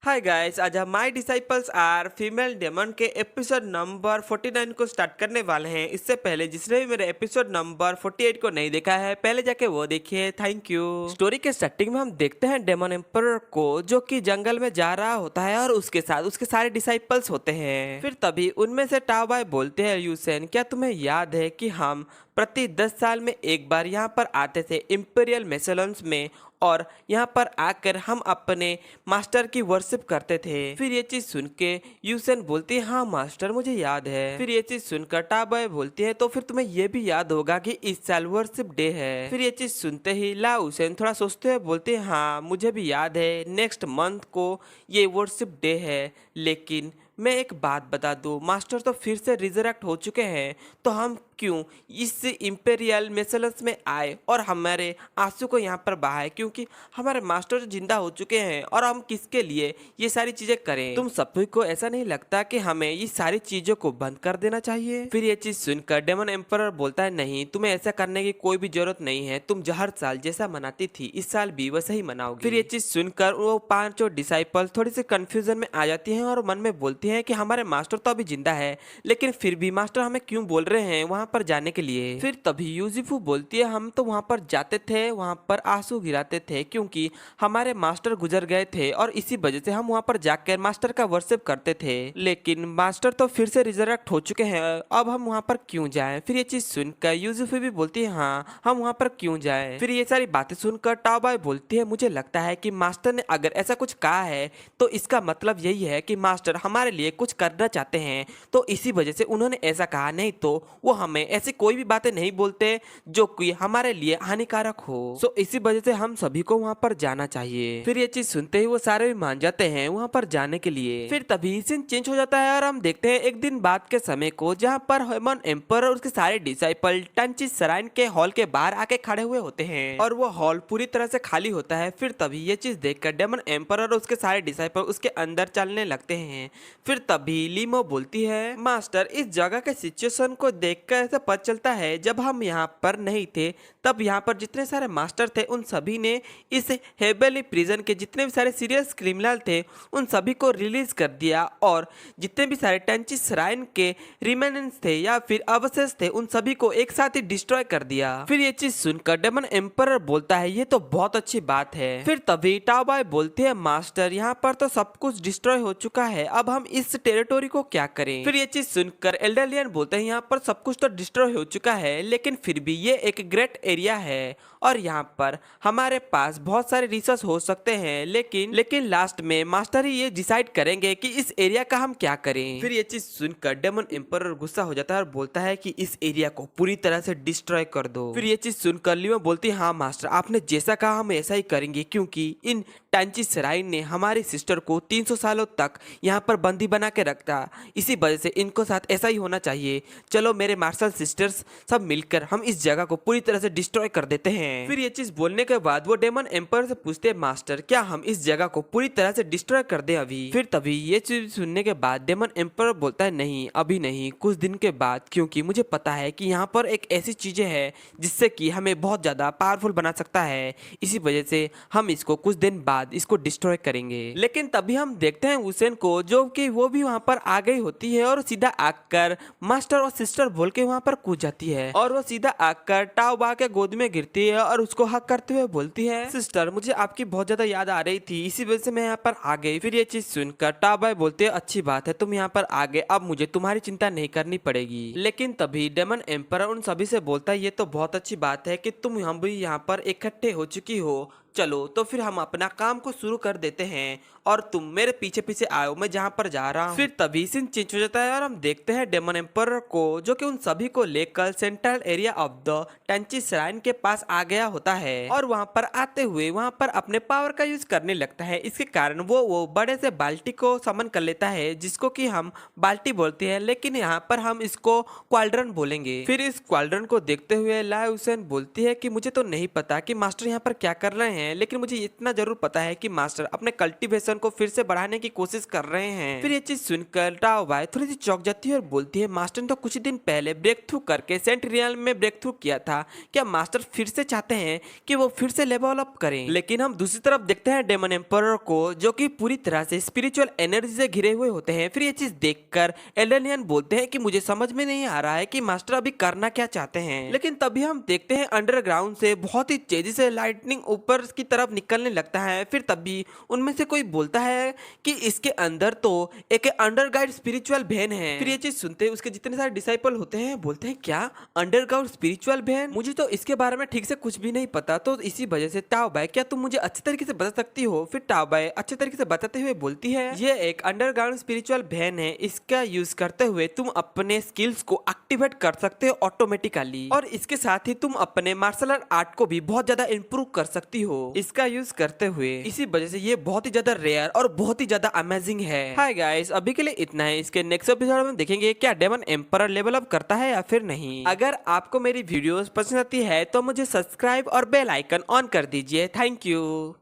हाय guys, आज हम my disciples are female demon के एपिसोड नंबर 49 को स्टार्ट करने वाले हैं। इससे पहले जिसने भी मेरे एपिसोड नंबर 48 को नहीं देखा है पहले जाके वो देखिए। Thank you. स्टोरी के स्टार्टिंग में हम देखते हैं डेमन एम्परर को जो कि जंगल में जा रहा होता है और उसके साथ उसके सारे डिसाइपल्स होते हैं। फिर तभी उनमें से टाओबाई बोलते हैं, यूसेन क्या तुम्हें याद है कि हम प्रति 10 साल में एक बार यहाँ पर आते थे इंपीरियल मेसलन्स में और यहाँ पर आकर हम अपने मास्टर की वर्शिप करते थे। फिर ये चीज सुन के यूसेन बोलती है, हाँ मास्टर मुझे याद है। फिर ये चीज सुनकर टाओबाई बोलती है, तो फिर तुम्हें ये भी याद होगा कि इस साल वर्शिप डे है। फिर ये चीज सुनते ही लाओसेन थोड़ा सोचते हुए बोलते हैं, हाँ मुझे भी याद है नेक्स्ट मंथ को ये वर्शिप डे है, लेकिन मैं एक बात बता दूं, मास्टर तो फिर से रिजरेक्ट हो चुके हैं, तो हम क्यों इस इंपेरियल मेसलस में आए और हमारे आंसू को यहाँ पर बहाए, क्योंकि हमारे मास्टर जिंदा हो चुके हैं और हम किसके लिए ये सारी चीजें करें। तुम सभी को ऐसा नहीं लगता कि हमें ये सारी चीजों को बंद कर देना चाहिए? फिर ये चीज सुनकर डेमन एम्परर बोलता है, नहीं तुम्हें ऐसा करने की कोई भी जरूरत नहीं है, तुम हर साल जैसा मनाती थी इस साल भी वैसे ही मनाओगी। फिर ये चीज सुनकर वो पांचों डिसाइपल थोड़ी सी कंफ्यूजन में आ जाती हैं और मन में बोलती हैं कि हमारे मास्टर तो अभी जिंदा है, लेकिन फिर भी मास्टर हमें क्यों बोल रहे हैं वहां पर जाने के लिए। फिर तभी यूजिफू बोलती है, हम तो वहां पर जाते थे, वहां पर आंसू गिराते थे क्योंकि हमारे मास्टर गुजर गए थे और इसी वजह से हम वहां पर जाकर मास्टर का वर्शिप करते थे, लेकिन मास्टर तो फिर से रिजरेक्ट हो चुके हैं, अब हम वहां पर क्यों जाएं। फिर ये चीज सुनकर यूजिफू भी बोलती है, हाँ हम वहां पर क्यों जाएं। फिर ये सारी बातें सुनकर टाओबाई बोलती है, मुझे लगता है कि मास्टर ने अगर ऐसा कुछ कहा है तो इसका मतलब यही है कि मास्टर हमारे लिए कुछ करना चाहते हैं, तो इसी वजह से उन्होंने ऐसा कहा, नहीं तो वो हमें ऐसी कोई भी बातें नहीं बोलते जो कि हमारे लिए हानिकारक हो। सो इसी वजह से हम सभी को वहां पर जाना चाहिए। फिर ये चीज सुनते ही वो सारे भी मान जाते हैं वहां पर जाने के लिए। फिर तभी सीन चेंज हो जाता है और हम देखते हैं एक दिन बाद के समय को, जहाँ पर डेमन एम्पर और उसके सारे डिसाइपल टंची श्राइन के हॉल के बाहर आके खड़े हुए होते हैं और वो हॉल पूरी तरह से खाली होता है। फिर तभी ये चीज देखकर डेमन एम्पर और उसके सारे डिसाइपल उसके अंदर चलने लगते हैं। फिर तभी लीमो बोलती है, मास्टर इस जगह के सिचुएशन को देखकर ऐसा पता चलता है जब हम यहाँ पर नहीं थे तब यहाँ पर जितने सारे मास्टर थे उन सभी ने इस हेबेली प्रिजन के जितने भी सारे सीरियस क्रिमिनल थे उन सभी को रिलीज कर दिया और जितने भी सारे टंची श्राइन के रिमेनेंस थे या फिर अवशेष थे उन सभी को एक साथ ही डिस्ट्रॉय कर दिया। फिर ये चीज सुनकर डेमन एम्परर बोलता है, ये तो बहुत अच्छी बात है। फिर तभी टाओबाई बोलते हैं, मास्टर यहाँ पर तो सब कुछ डिस्ट्रॉय हो चुका है, अब हम इस टेरिटोरी को क्या करें। फिर ये चीज सुनकर एल्डरलियन बोलते हैं, यहाँ पर सब कुछ तो डिस्ट्रॉय हो चुका है, लेकिन फिर भी ये एक ग्रेट एरिया है और यहाँ पर हमारे पास बहुत सारे रिसोर्स हो सकते हैं, लेकिन लास्ट में मास्टर ही ये डिसाइड करेंगे कि इस एरिया का हम क्या करें। फिर ये चीज सुनकर डेमन एम्परर गुस्सा हो जाता है और बोलता है कि इस एरिया को पूरी तरह से डिस्ट्रॉय कर दो। फिर ये चीज सुनकर लियो बोलती है, हाँ मास्टर आपने जैसा कहा हम ऐसा ही करेंगे, क्योंकि इन टंची श्राइन ने हमारी सिस्टर को 300 सालों तक यहाँ पर बंदी बना के रखा, इसी वजह से इनको साथ ऐसा ही होना चाहिए। चलो मेरे मार्शल सिस्टर्स सब मिलकर हम इस जगह को पूरी तरह से डिस्ट्रॉय कर देते हैं। फिर ये चीज बोलने के बाद वो डेमन एम्पर से पूछते हैं, मास्टर क्या हम इस जगह को पूरी तरह से डिस्ट्रॉय कर दें अभी? फिर तभी ये चीज सुनने के बाद डेमन एम्पर बोलता है, नहीं अभी नहीं, कुछ दिन के बाद, क्योंकि मुझे पता है कि यहाँ पर एक ऐसी चीजें हैं जिससे कि हमें बहुत ज्यादा पावरफुल बना सकता है, इसी वजह से हम इसको कुछ दिन बाद इसको डिस्ट्रॉय करेंगे। लेकिन तभी हम देखते हैं हुसैन को, जो कि वो भी वहां पर आ गई होती है और सीधा आकर मास्टर और सिस्टर बोल के वहां पर कूद जाती है और वो सीधा आकर टाओबा के गोद में गिरती है और उसको हक करते हुए बोलती है, सिस्टर मुझे आपकी बहुत ज्यादा याद आ रही थी, इसी वजह से मैं यहाँ पर आ गई। फिर ये चीज सुनकर टाओबा बोलते है, अच्छी बात है तुम यहाँ पर आ गए, अब मुझे तुम्हारी चिंता नहीं करनी पड़ेगी। लेकिन तभी डेमन एम्पर उन सभी से बोलता है, ये तो बहुत अच्छी बात है कि तुम हम भी यहाँ पर इकट्ठे हो चुकी हो, चलो तो फिर हम अपना काम को शुरू कर देते हैं और तुम मेरे पीछे पीछे आओ, मैं जहाँ पर जा रहा हूँ। फिर तभी सीन चेंज हो जाता है और हम देखते हैं डेमन एम्पर को, जो कि उन सभी को लेकर सेंट्रल एरिया ऑफ द टंची श्राइन के पास आ गया होता है और वहाँ पर आते हुए वहाँ पर अपने पावर का यूज करने लगता है। इसके कारण वो बड़े से बाल्टी को समन कर लेता है, जिसको कि हम बाल्टी बोलते हैं, लेकिन यहाँ पर हम इसको क्वाड्रन बोलेंगे। फिर इस क्वाड्रन को देखते हुए लाओसेन बोलती है कि मुझे तो नहीं पता कि मास्टर यहाँ पर क्या कर रहे हैं, हैं, लेकिन मुझे इतना जरूर पता है कि मास्टर अपने कल्टीवेशन को फिर से बढ़ाने की कोशिश कर रहे हैं। फिर ये चीज सुनकर टाओ बाई थोड़ी सी चौंक जाती है और बोलती है, मास्टर ने तो कुछ दिन पहले ब्रेक थ्रू करके सेंट रियल में ब्रेक थ्रू किया था, क्या मास्टर फिर से चाहते हैं कि वो फिर से लेवल अप करें? लेकिन हम दूसरी तरफ देखते हैं डेमन एम्परर को, जो कि पूरी तरह से स्पिरिचुअल एनर्जी से घिरे हुए होते हैं। फिर ये चीज देखकर एल्डेनियन बोलते हैं कि मुझे समझ में नहीं आ रहा है कि मास्टर अभी करना क्या चाहते हैं। लेकिन तभी हम देखते हैं अंडरग्राउंड से बहुत ही तेजी से लाइटनिंग ऊपर की तरफ निकलने लगता है। फिर तभी उनमें से कोई बोलता है कि इसके अंदर तो एक अंडरग्राउंड स्पिरिचुअल वेन है। फिर ये चीज सुनते हैं उसके जितने सारे डिसाइपल होते हैं बोलते हैं, क्या अंडरग्राउंड स्पिरिचुअल वेन? मुझे तो इसके बारे में ठीक से कुछ भी नहीं पता, तो इसी वजह से टाओ बाई क्या तुम मुझे अच्छे तरीके से बता सकती हो? फिर टाओ बाई अच्छे तरीके से बताते हुए बोलती है, ये एक अंडरग्राउंड स्पिरिचुअल वेन है, इसका यूज करते हुए तुम अपने स्किल्स को एक्टिवेट कर सकते हो ऑटोमेटिकली, और इसके साथ ही तुम अपने मार्शल आर्ट को भी बहुत ज्यादा इंप्रूव कर सकती हो इसका यूज करते हुए। इसी वजह से ये बहुत ही ज्यादा रेयर और बहुत ही ज्यादा अमेजिंग है। हाय गाइस, अभी के लिए इतना है। इसके नेक्स्ट एपिसोड में देखेंगे क्या डेमन एम्परर लेवल अप करता है या फिर नहीं। अगर आपको मेरी वीडियोस पसंद आती है तो मुझे सब्सक्राइब और बेल आइकन ऑन कर दीजिए। Thank you.